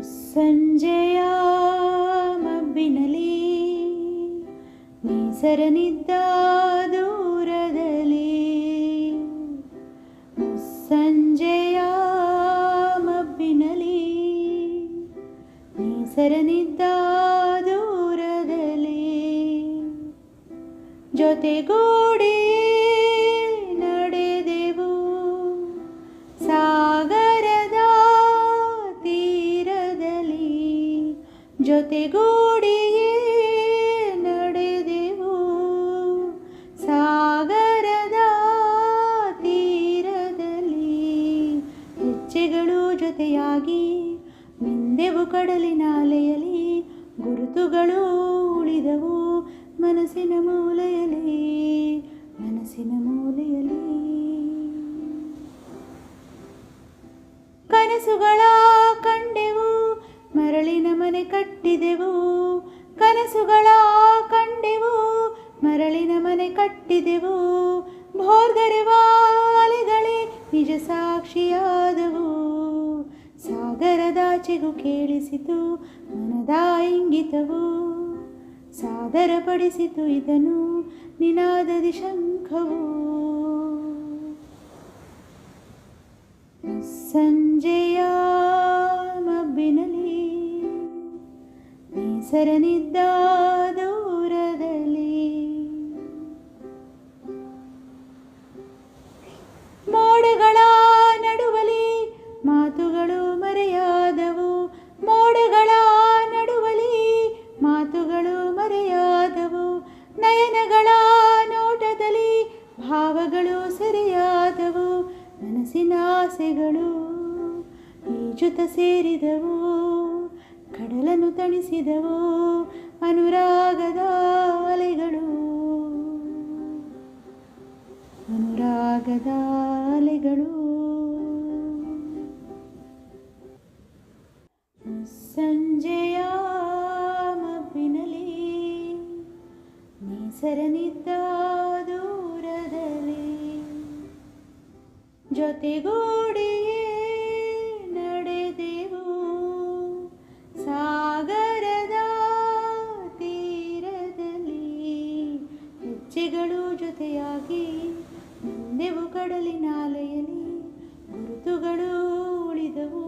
ಸಂಜೆಯ ಮಬ್ಬಿನಲಿ ನೀಸರನಿದ್ದ ದೂರದಲ್ಲಿ, ಸಂಜೆಯ ಮಬ್ಬಿನಲಿ ನೀಸರನಿದ್ದ ದೂರದಲ್ಲಿ, ಜೊತೆಗೂಡಿ ನಡೆದೆವು ಸಾಗರದ ತೀರದಲ್ಲಿ, ಜೊತೆಗೂಡಿಯೇ ನಡೆದೆವು ಸಾಗರದ ತೀರದಲ್ಲಿ, ಹೆಜ್ಜೆಗಳು ಜೊತೆಯಾಗಿ ಮಿಂದೆವು ಕಡಲಿನ ಅಲೆಯಲ್ಲಿ, ಗುರುತುಗಳು ಉಳಿದವು ಮನಸ್ಸಿನ ಮೂಲೆಯಲ್ಲಿ, ಮನಸ್ಸಿನ ಮೂಲೆಯಲ್ಲಿ. ಕನಸುಗಳ ಕಂಡೆವು ಮರಳಿನ ಮನೆ ಕಟ್ಟಿದೆವು, ಕನಸುಗಳ ಕಂಡೆವು ಮರಳಿನ ಮನೆ ಕಟ್ಟಿದೆವು, ಭೋರ್ಗರೆವ ಅಲೆಗಳೇ ನಿಜ ಸಾಕ್ಷಿಯಾದವು, ಸಾಗರದಾಚೆಗೂ ಕೇಳಿಸಿತು ಮನದ ಇಂಗಿತವು, ಸಾದರಪಡಿಸಿತು ಇದನ್ನು ನಿನಾದದಿ ಶಂಖವು. ಸಂಜೆಯ ಮಬ್ಬಿನಲಿ ನೀಸರನಿದ್ದ ದೂರದಲ್ಲಿ, ಮೋಡಗಳ ನಡುವಲಿ ಮಾತುಗಳು ಮರೆಯಾದವು, ಮೋಡಗಳ ನಡುವಲಿ ಮಾತುಗಳು ಮರೆಯಾದವು, ನಯನಗಳ ನೋಟದಲ್ಲಿ ಭಾವಗಳು ಸೆರೆಯಾದವು, ಮನಸ್ಸಿನ ಆಸೆಗಳು ಈಜುತ ಸೇರಿದವು, ಕಡಲನ್ನು ತಣಿಸಿದವು ಅನುರಾಗದ ಅಲೆಗಳು, ಅನುರಾಗದ ಅಲೆಗಳು. ಸಂಜೆಯ ಮಬ್ಬಿನಲಿ ನೀಸರನಿದ್ದ ದೂರದಲ್ಲಿ, ಜೊತೆಗೂಡಿಯೇ ನಡೆದೆವು ಸಾಗರದ ತೀರದಲ್ಲಿ, ಹೆಜ್ಜೆಗಳು ಜೊತೆಯಾಗಿ ಮಿಂದೆವು ಕಡಲಿನ ಅಲೆಯಲ್ಲಿ, ಗುರುತುಗಳು ಉಳಿದವು